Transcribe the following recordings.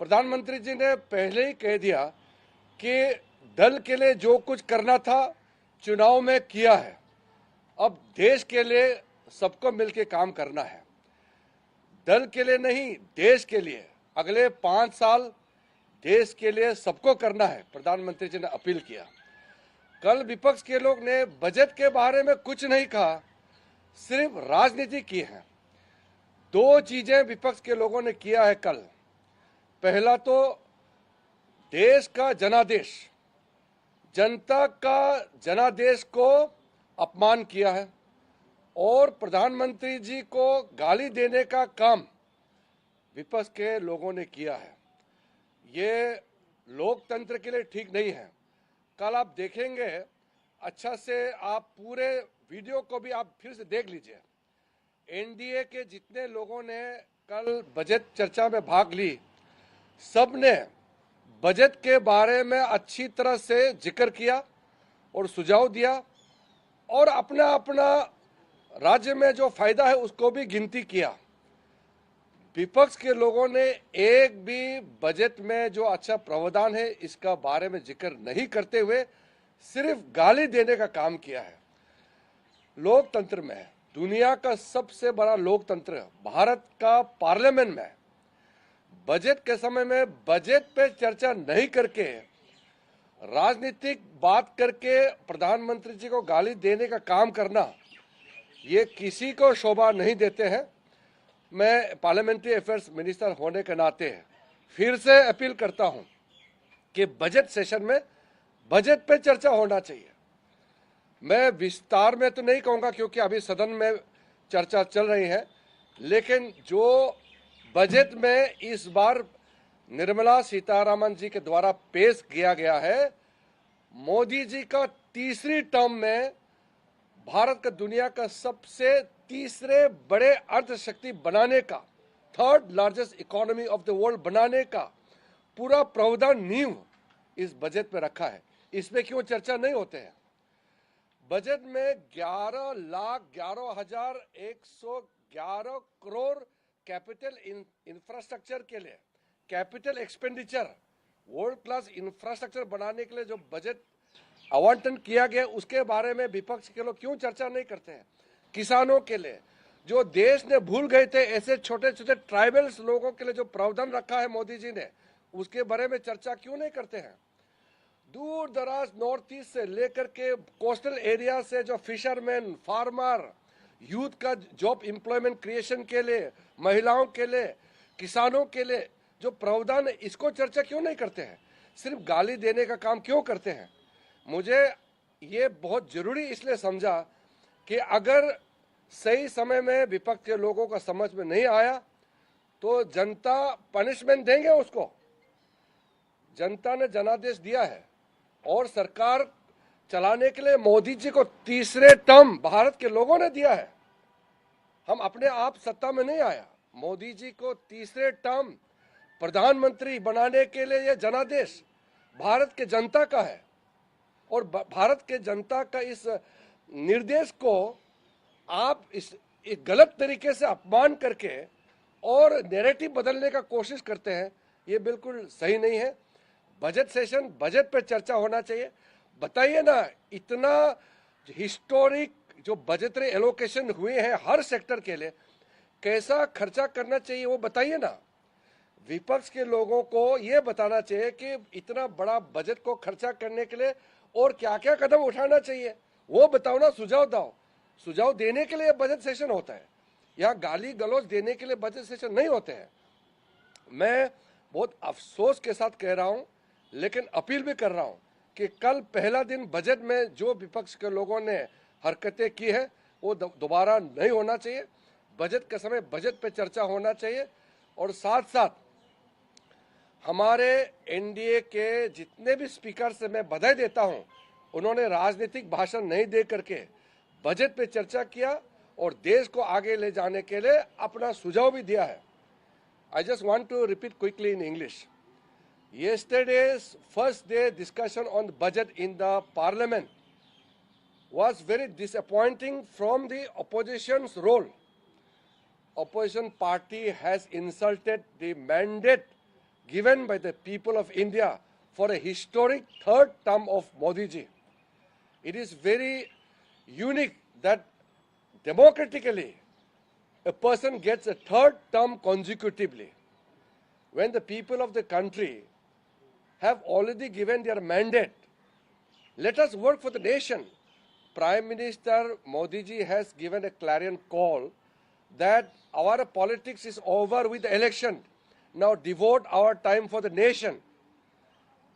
प्रधानमंत्री जी ने पहले ही कह दिया कि दल के लिए जो कुछ करना था चुनाव में किया है, अब देश के लिए सबको मिलकर काम करना है। दल के लिए नहीं, देश के लिए अगले 5 साल देश के लिए सबको करना है, प्रधानमंत्री जी ने अपील किया। कल विपक्ष के लोग ने बजट के बारे में कुछ नहीं कहा, सिर्फ राजनीति की है। 2 चीजें विपक्ष के लोगों ने किया है कल। पहला तो देश का जनादेश, जनता का जनादेश को अपमान किया है और प्रधानमंत्री जी को गाली देने का काम विपक्ष के लोगों ने किया है। ये लोकतंत्र के लिए ठीक नहीं है। कल आप देखेंगे अच्छा से, आप पूरे वीडियो को भी आप फिर से देख लीजिए। एनडीए के जितने लोगों ने कल बजट चर्चा में भाग ली, सब ने बजट के बारे में अच्छी तरह से जिक्र किया और सुझाव दिया और अपना अपना राज्य में जो फायदा है उसको भी गिनती किया। विपक्ष के लोगों ने एक भी बजट में जो अच्छा प्रावधान है इसका बारे में जिक्र नहीं करते हुए सिर्फ गाली देने का काम किया है। लोकतंत्र में, दुनिया का सबसे बड़ा लोकतंत्र भारत का पार्लियामेंट में बजट के समय में बजट पे चर्चा नहीं करके राजनीतिक बात करके प्रधानमंत्री जी को गाली देने का काम करना, ये किसी को शोभा नहीं देते हैं। मैं पार्लियामेंट्री अफेयर्स मिनिस्टर होने के नाते फिर से अपील करता हूं कि बजट सेशन में बजट पे चर्चा होना चाहिए। मैं विस्तार में तो नहीं कहूंगा क्योंकि अभी सदन में चर्चा चल रही है, लेकिन जो बजट में इस बार निर्मला सीतारामन जी के द्वारा पेश किया गया है, मोदी जी का तीसरी टर्म में भारत का दुनिया का सबसे तीसरे बड़े अर्थशक्ति बनाने का, 3rd largest economy of the world बनाने का पूरा प्रावधान नींव इस बजट में रखा है। इसमें क्यों चर्चा नहीं होते हैं? बजट में 11,11,111 करोड़ कैपिटल इंफ्रास्ट्रक्चर के लिए, capital expenditure, world class infrastructure बनाने के लिए जो बजट आवंटन किया गया उसके बारे में विपक्ष के लोग क्यों चर्चा नहीं करते हैं? किसानों के लिए जो देश ने भूल गए थे, ऐसे छोटे छोटे ट्राइबल्स लोगों के लिए जो प्रावधान रखा है मोदी जी ने, उसके बारे में चर्चा क्यों नहीं करते हैं? दूर दराज नॉर्थ ईस्ट से लेकर के कोस्टल एरिया से जो फिशरमैन, फार्मर, यूथ का जॉब एम्प्लॉयमेंट क्रिएशन के लिए, महिलाओं के लिए, किसानों के लिए जो प्रावधान है, इसको चर्चा क्यों नहीं करते हैं? सिर्फ गाली देने का काम क्यों करते हैं? मुझे ये बहुत जरूरी इसलिए समझा कि अगर सही समय में विपक्ष के लोगों का समझ में नहीं आया तो जनता पनिशमेंट देंगे उसको। जनता ने जनादेश दिया है और सरकार चलाने के लिए मोदी जी को तीसरे टर्म भारत के लोगों ने दिया है। हम अपने आप सत्ता में नहीं आया, मोदी जी को तीसरे टर्म प्रधानमंत्री बनाने के लिए यह जनादेश भारत के जनता का है और भारत के जनता का इस निर्देश को आप इस एक गलत तरीके से अपमान करके और नैरेटिव बदलने का कोशिश करते हैं, ये बिल्कुल सही नहीं है। बजट सेशन, बजट पे चर्चा होना चाहिए। बताइए ना, इतना हिस्टोरिक जो बजटरी एलोकेशन हुए हैं हर सेक्टर के लिए, कैसा खर्चा करना चाहिए वो बताइए ना। विपक्ष के लोगों को ये बताना चाहिए कि इतना बड़ा बजट को खर्चा करने के लिए और क्या क्या कदम उठाना चाहिए, वो बताओ ना, सुझाव दो। सुझाव देने के लिए बजट सेशन होता है, यहाँ गाली गलौज देने के लिए बजट सेशन नहीं होते हैं। मैं बहुत अफसोस के साथ कह रहा हूँ, लेकिन अपील भी कर रहा हूँ कि कल पहला दिन बजट में जो विपक्ष के लोगों ने हरकतें की है वो दोबारा नहीं होना चाहिए। बजट के समय बजट पे चर्चा होना चाहिए और साथ साथ हमारे एनडीए के जितने भी स्पीकर से मैं बधाई देता हूं, उन्होंने राजनीतिक भाषण नहीं दे करके बजट पे चर्चा किया और देश को आगे ले जाने के लिए अपना सुझाव भी दिया है। I just want to repeat quickly in English. Yesterday's first day discussion on the budget in the parliament was very disappointing from the opposition's role. Opposition party has insulted the mandate given by the people of India for a historic third term of Modi ji. It is very unique that democratically a person gets a third term consecutively. When the people of the country have already given their mandate, let us work for the nation. Prime Minister Modi ji has given a clarion call that our politics is over with the election. Now devote our time for the nation.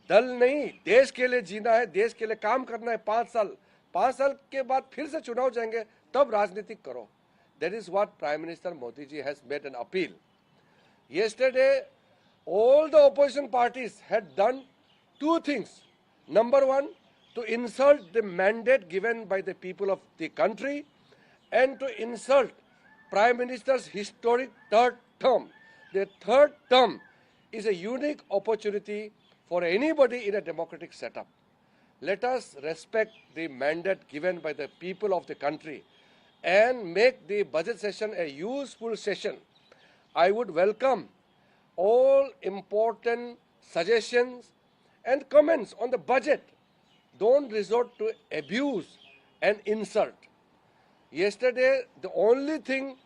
दल नहीं, देश के लिए जीना है, देश के लिए काम करना है. 5 साल के बाद फिर से चुनाव जाएंगे, तब राजनीतिक करो. That is what Prime Minister Modi ji has made an appeal. Yesterday, all the opposition parties had done two things. Number one, to insult the mandate given by the people of the country and to insult Prime Minister's historic third term. The third term is a unique opportunity for anybody in a democratic setup. Let us respect the mandate given by the people of the country and make the budget session a useful session. I would welcome all important suggestions and comments on the budget. Don't resort to abuse and insult. Yesterday, the only thing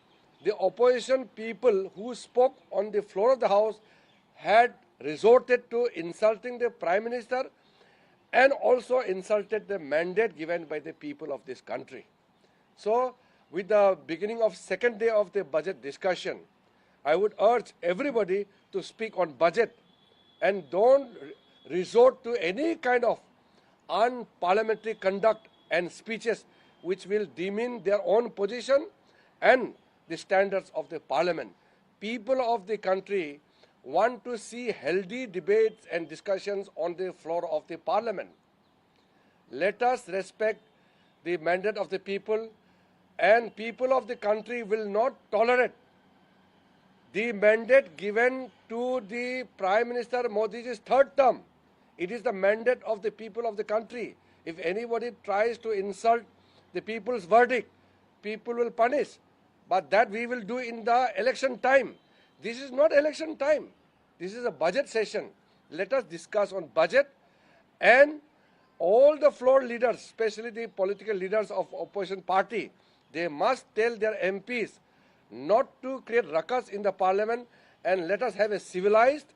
the opposition people who spoke on the floor of the House had resorted to insulting the Prime Minister and also insulted the mandate given by the people of this country. So, with the beginning of second day of the budget discussion, I would urge everybody to speak on budget and don't resort to any kind of unparliamentary conduct and speeches which will demean their own position and the standards of the parliament. People of the country want to see healthy debates and discussions on the floor of the parliament. Let us respect the mandate of the people, and people of the country will not tolerate the mandate given to the Prime Minister Modi's third term. It is the mandate of the people of the country. If anybody tries to insult the people's verdict, people will punish. But that we will do in the election time. This is not election time. This is a budget session. Let us discuss on budget, and all the floor leaders, especially the political leaders of opposition party, they must tell their MPs not to create ruckus in the parliament, and let us have a civilized,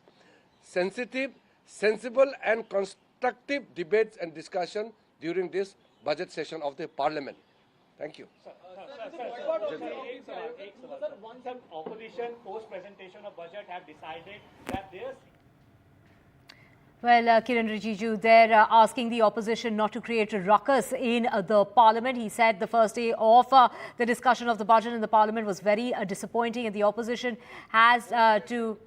sensitive, sensible and constructive debates and discussion during this budget session of the parliament. Thank you. Once the opposition post-presentation of budget have decided that there's... Well, Kiran Rijiju, they're asking the opposition not to create a ruckus in the parliament. He said the first day of the discussion of the budget in the parliament was very disappointing, and the opposition has to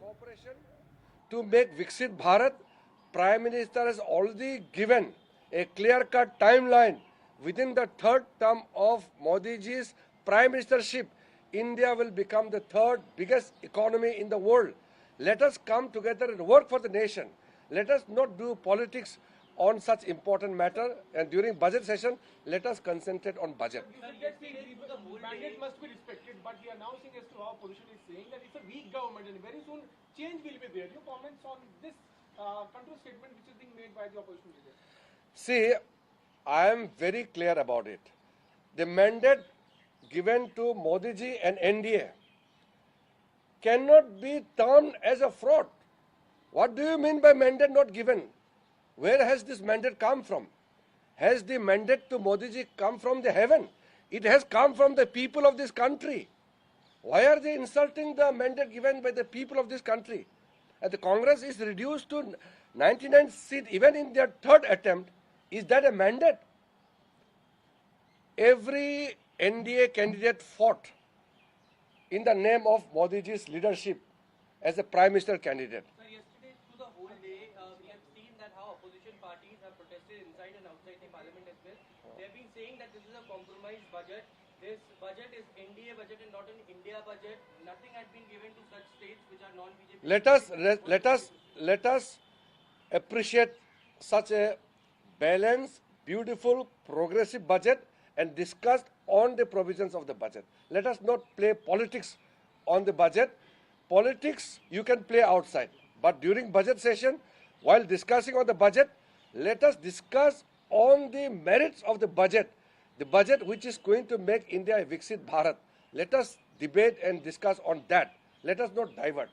make Viksit Bharat. Prime Minister has already given a clear-cut timeline. Within the third term of Modi ji's prime ministership, India will become the third biggest economy in the world. Let us come together and work for the nation. Let us not do politics on such important matter, and during budget session, let us concentrate on budget. The mandate must be respected, but the announcing as to how opposition is saying that it's a weak government and very soon change will be there. Your comments on this control statement which is being made by the opposition leader? See, I am very clear about it. The mandate given to Modi ji and NDA cannot be termed as a fraud. What do you mean by mandate not given? Where has this mandate come from? Has the mandate to Modi ji come from the heaven? It has come from the people of this country. Why are they insulting the mandate given by the people of this country? And the Congress is reduced to 99 seats even in their third attempt. Is that a mandate? Every NDA candidate fought in the name of Modi ji's leadership as a Prime Minister candidate. Sir, yesterday through the whole day, we have seen that how opposition parties have protested inside and outside the parliament as well. They have been saying that this is a compromised budget. This budget is NDA budget and not an India budget. Nothing had been given to such states which are non-BJP. Let us appreciate such a balanced, beautiful, progressive budget and discuss on the provisions of the budget. Let us not play politics on the budget. Politics you can play outside. But during budget session, while discussing on the budget, let us discuss on the merits of the budget which is going to make India a Viksit Bharat. Let us debate and discuss on that. Let us not divert.